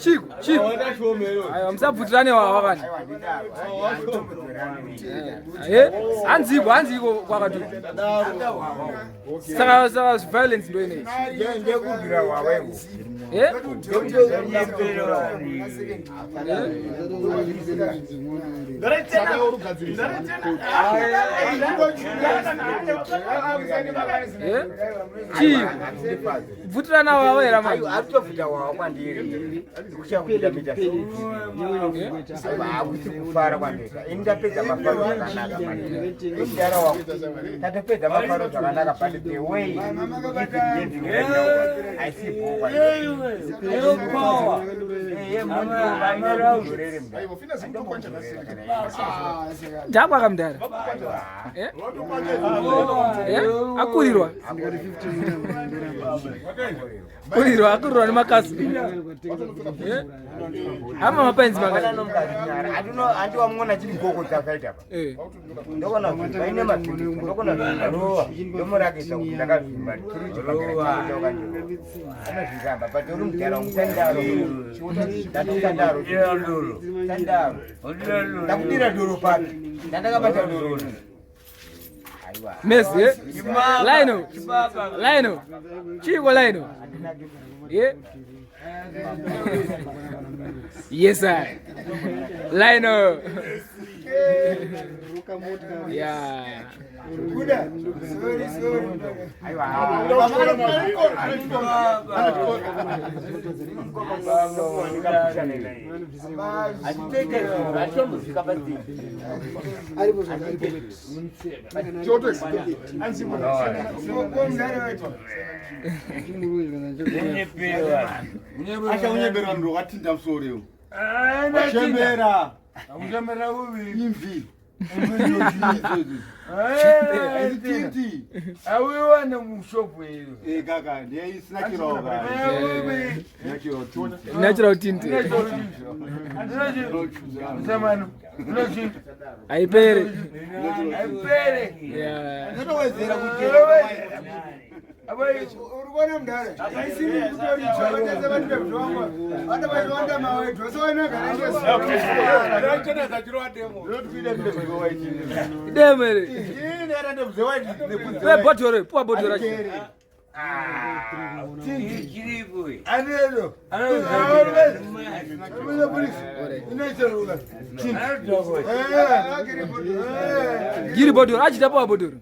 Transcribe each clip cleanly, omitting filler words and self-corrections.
Chico. Ayo msabvutirane wakani. Anziko kwakati. Saka violence ndo ine. Ndekubvira wawewo. Vutirana wawera manje. Atobvuta wawa kwandiri. Kuchakupinda mita. Akuti kufara kwandeka. Indapedza mafaro akanaka manje. Ndara wako. Tatapedza mafaro akanaka pati the way. I see power. Jabwa kamdara. Akurirwa. Akurirwa nemakasi. Ama mapenzi makati. Andiwamuna chiri gogo dzakaita pa. Ndokona kuti ine mapindu. Ndokona kuti ndomurakisa kuti ndakavimba. Anazvigamba but uri mugara mutandaro. Ndatandaro. Tandaro. Ndakudira doro papi. Ndakabata doro. Messi, Lino. Chico Lino. Yeah. Yes, sir. Lino. Yeah. Kuda. Sorry. Natural tint. I pay it. Yeah. Giri bodur, Ajita po bodur.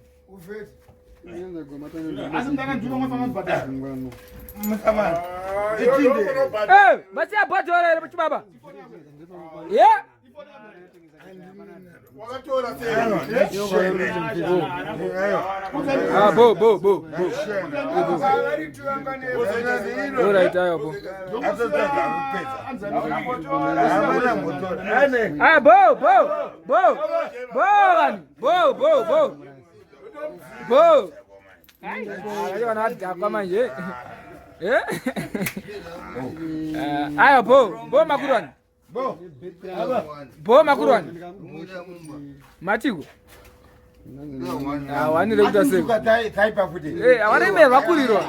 Basi abati wale baba. Yeah. Bo. Alright, ayo bo. Ayo anataka kwa manje. Ayo bo makurani. Bo makurani. Matigo. Wani lekuta se. Awareme vakurirwa.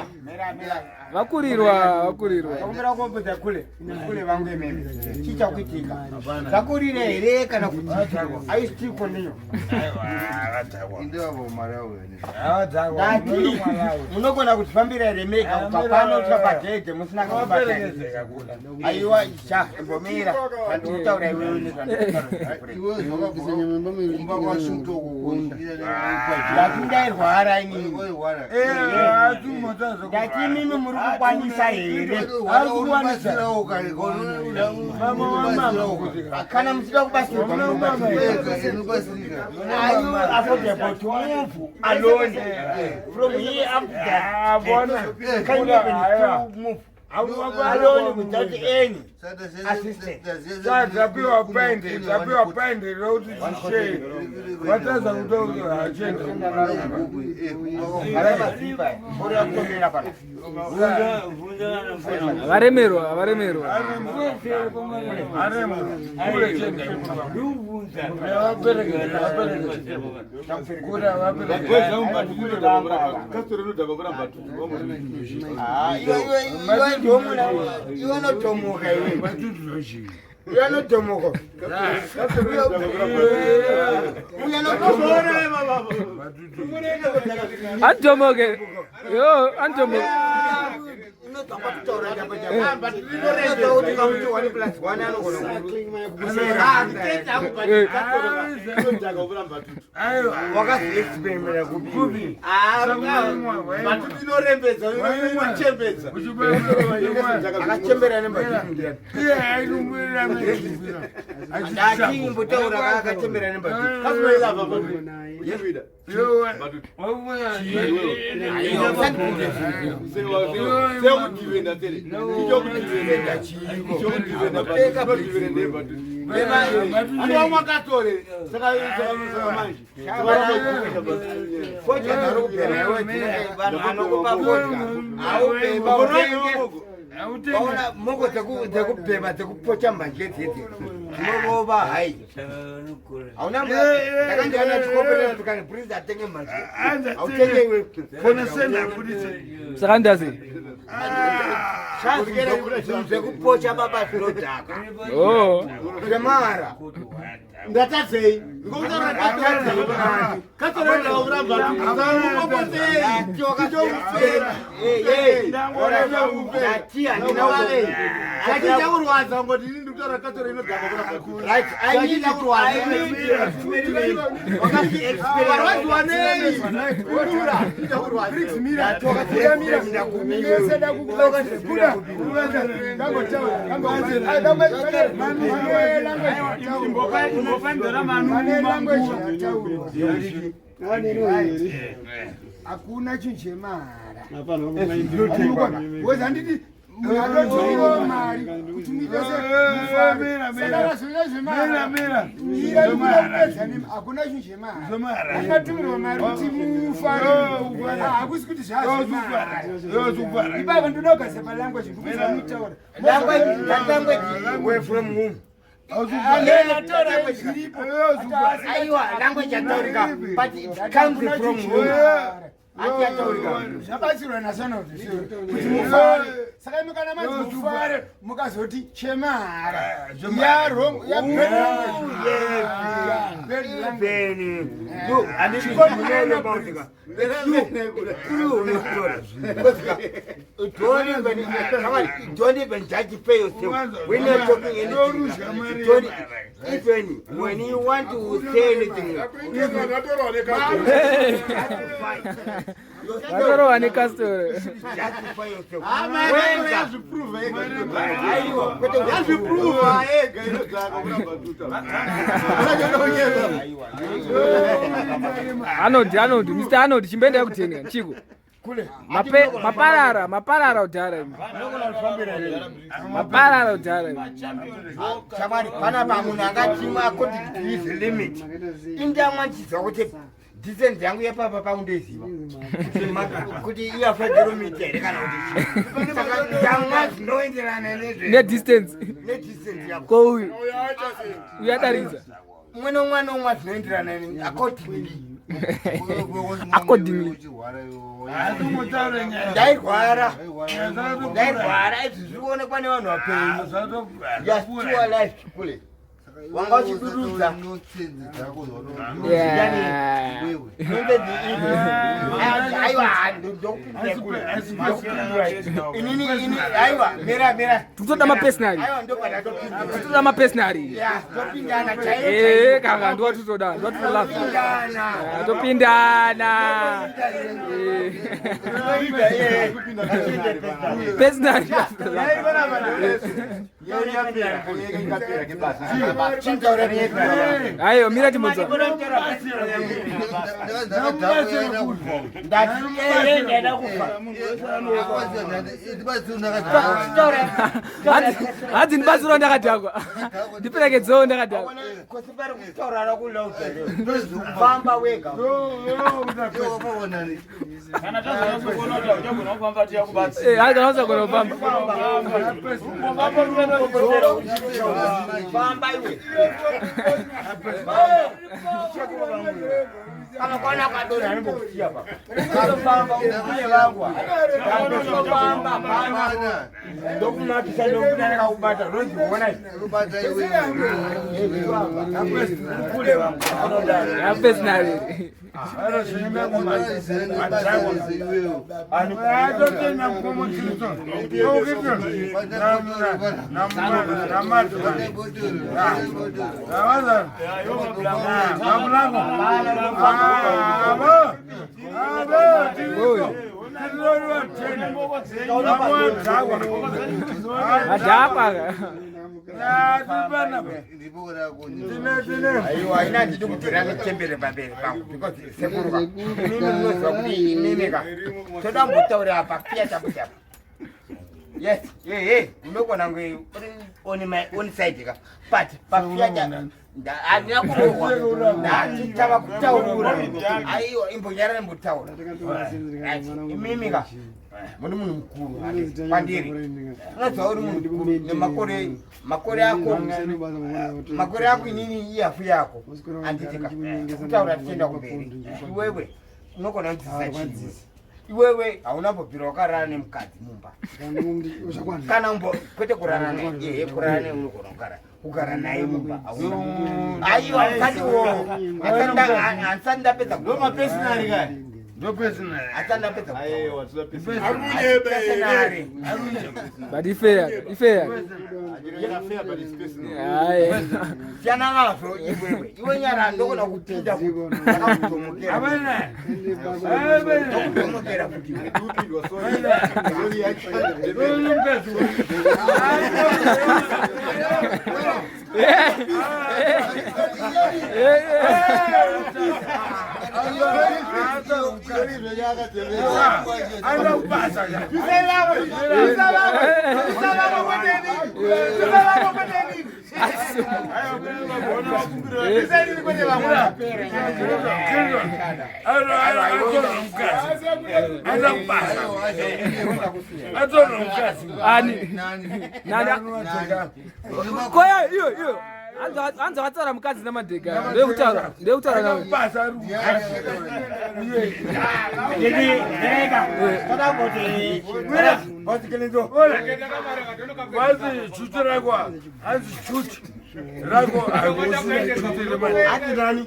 Kumira kompeta kule vangu meme. Chicha kuitika. Vakurire here kana kuti. Ayi stiko niyo. Ndiwo marawe. Dati. Munogona kutifambira here meka ukapano utapatete musina kubateka kula. Ayiwa isha mbomira. Ndikutaura iwewe Iwo zvakabvisanya mbamwe kumba kwashuto kuunda. Ndairwara inini. Ndati mimi muri kukwanisa here. Kana musida kubasirwa Ayu affordable to move alone. From here up there. Can you move? Alone without any assistance. Tapiwa pende roti chishe. Wataza kutoka agenda. Avaremerwa. ndomuna iwe notomuka iwe uya notomuka uya notomuka antomoke yo antomoke Mungu tekupema tekupocha mbangeti Moba hai. Hauna ndakandi ana tikopera tukani please atenge manje. Autenge iwe kona senda kudise. Sakandazi. Shazi kile tekupocha baba filotaka. Oh. Kemara. Ndatatse. Ngokuta ndatatse. Katora la uramba. Ngokote. Ora ndatia ninawale. Ajita urwaza ngoti ndikutora katora inodhaka kuna. Right. I need to wakati experience wanei. Kuda. Bricks mira. Toka mira ndakumisa ndakutoka kuda. Kango chao. Kango anze. Ai dambe. Hakuna chinchemara. Hapana, Weza nditi mwadotiro mari kutumidose mfamera mera hakuna chinchemara. Akatumira mari kuti mufara. Hakusi kuti zvazvimara. Ibaba ndonoga sema language ndikuza mutaura. Language where from whom? Language ataurika, but it comes from whom? Zvabatsirwa national kuti mufare. Saka mukana manzi mufare mukazoti chemara. Don't even judge for yourself. We're not talking anything. Even when you want to say anything, Adoro ani castor. justify yourself. Arnold, Mr. Arnold, chimbende yakutenga chiko. Kule. Maparara udhara. Maparara udhara. Shabari, pana pamunhu akatimwa according to his limit. Indamwanchizwa kuti decent yangu yapapa paundeziva. Kuti iyafadiro mitere kana kuti. Saka ndamwa zvinoenderana nezve. Ne distance. Ne distance yako. Ko uyu. Uyataridza. Mwana umwe zvinoenderana accordingly. Accordingly. Ndairwara izvi zvionekwa nevanhu vapenyu. Yasiwa life kule. Wanga uchidurudza. Aiwa, mera. Tutoda mapersonary. Tutoda mapersonary. Topindana chaiyo. Kanga ndo tutoda. Ndo tutolava. Topindana. Personary. Ayo, mira timodza. Hadzi ndibatsira ndakadhakwa. Ndiperekedzewo ndakadhakwa. Kosipari kutaurara kulauta. Famba wega. Kana tazo kuona utakuona kwamba tia kubatsa. Haza kuna famba. Famba iwe. kama kwana kadora anombokusiya pa anofamba uye vangwa anofamba pana ndokumatisa ndokudanaka kubata ndoziona kule vangwa personally aiwa ina ndidi kutirana chembere pamberi pangu because sekuruka mimi ndinozwa kuti imimika toda mbotaura apa pia taputapa yes unogona nge on side ka but pafiaja andina kurohwa ndachitava kutaura aiwa imbonyara nembotaura imimika muri munhu mukuru pandiri unoziva uri munhu mukuru nemakore ako inini ihafu yako anditika kutaura tichienda kumberi iwewe unogona kudzidzisa chii iwewe haunambobvira wakarara nemukadzi mumba kana kwete kurara naye kurara naye unogona kugara naye mumba aiwa usatiwo hansati ndapedza ndomapesinari kani atandapedza but fair siyana nazvo iwe nyara ndogona kupinda akakutomokera kuti anza watsara mukadzi namadhega ndekutaura nawe Wazi chuchu rakwa, hanzi chuchu rakwa hakusina chuchu lemani. ati nani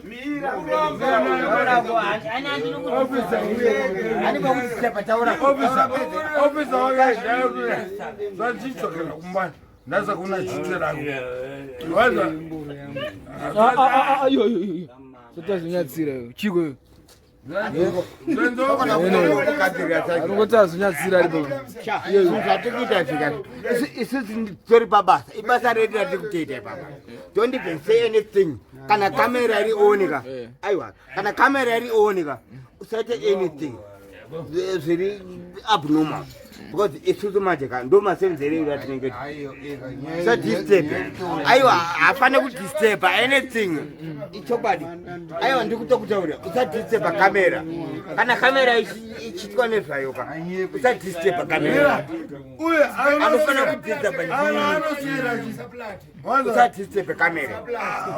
Ofisa wakaishayakura zvachichokera kumbani ndasa kuna chuchu rakwa. Waza sotazvinyatsira chiko arongotazvinyatsira isusu tori pabasa ibasa redu ratiri kutoita ipapa don't even say anything kana kamera irionika aiwa kana kamera irionika usaite anything zviri abnormal because isusu majeka ndo masenzerero atinenge sadisturb aiwa hapana kudisturb anything ichokwadi aiwa ndikutokutaurira usadisturb kamera kana kamera ichitwa nezvayoka usadisturb kamera uye anofana kudisturb usadisturb kamera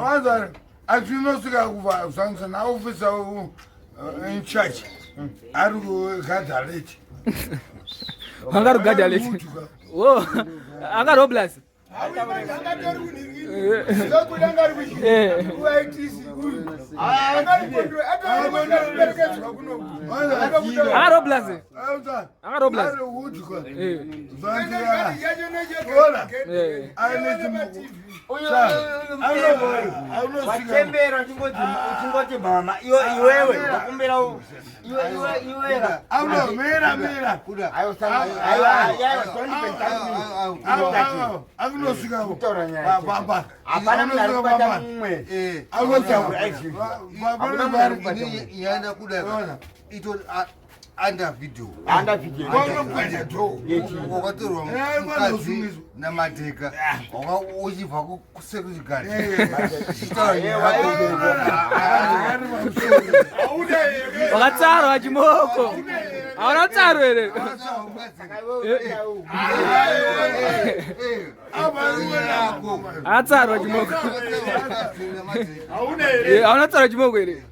waza azvinosvika kuva usangisa naofisa in church ari kugadha lechi angarugadha lechi angaroblasi watembera uchingoti mama iwewe wakumbira iwera akunosvika hapana munhu ari kubata mumwe yaenda kuda ito under video wakatorwa mukadzi namadheka uchibva kusekuzigari wakatsarwa chimoko hauna tsaro here atsarwa chimoko hauna tsarwa chimoko here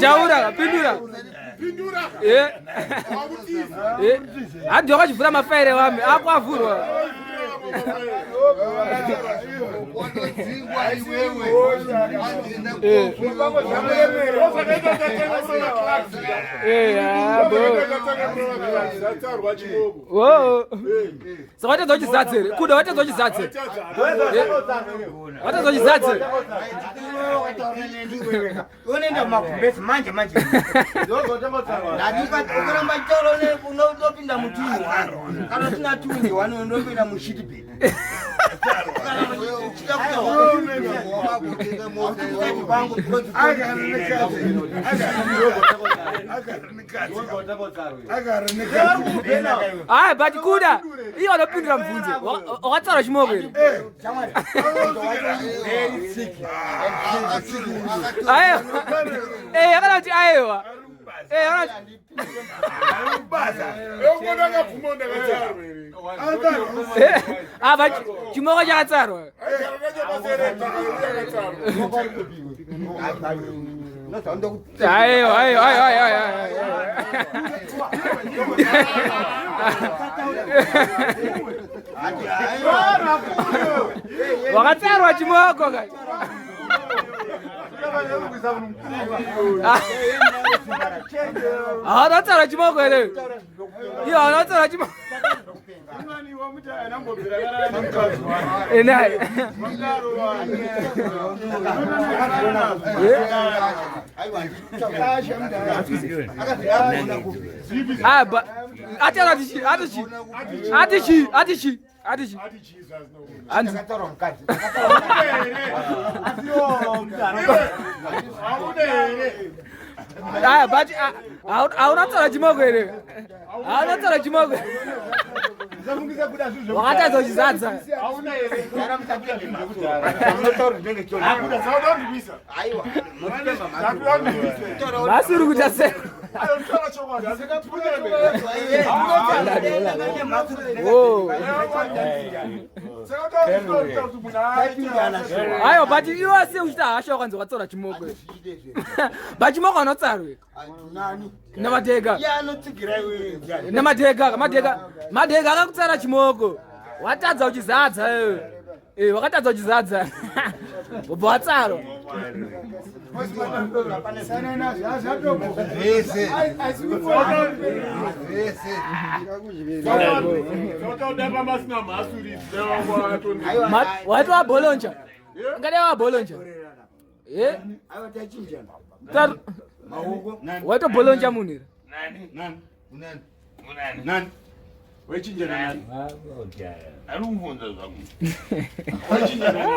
Taura, pindura. Hadi wakachivhura mafaire wami akwavhurwa. Saka watedza uchizadze here. Kuda watedza uchizadze. Watedza uchizadze. Unoenda mumagumbezi manje. Ukaramba chitoro unopinda mutini. Kana usina tuni unopinda mushitibhedi. Aya, but Kuda, iyo wanopindura mvunze. Wakatsara chimoko here. Aya. Yakana kuti aiwa. But chimoko chakatsarwa. Wakatsarwa chimoko kai. Wakatsarwa chimoko here. Iyo wakatsarwa chimoko. Aunatsara chimoko here. Aunatsara chimoko. Wakatadza uchizadza. Masuri kuti ase. Ayo, but iwo ase uchita hasha wakanzi wakatsora chimoko. But chimoko anotsarwe. Namadega. Madega akakutsara chimoko. Watadza uchizadza wewe. Wakatadza uchizadza. Bobo watsaro. Waito wabolonja. Ngade wabolonja. Waito bolonja munira. Nani? Wechinja nani? Arumvunza zangu. Wechinja nani?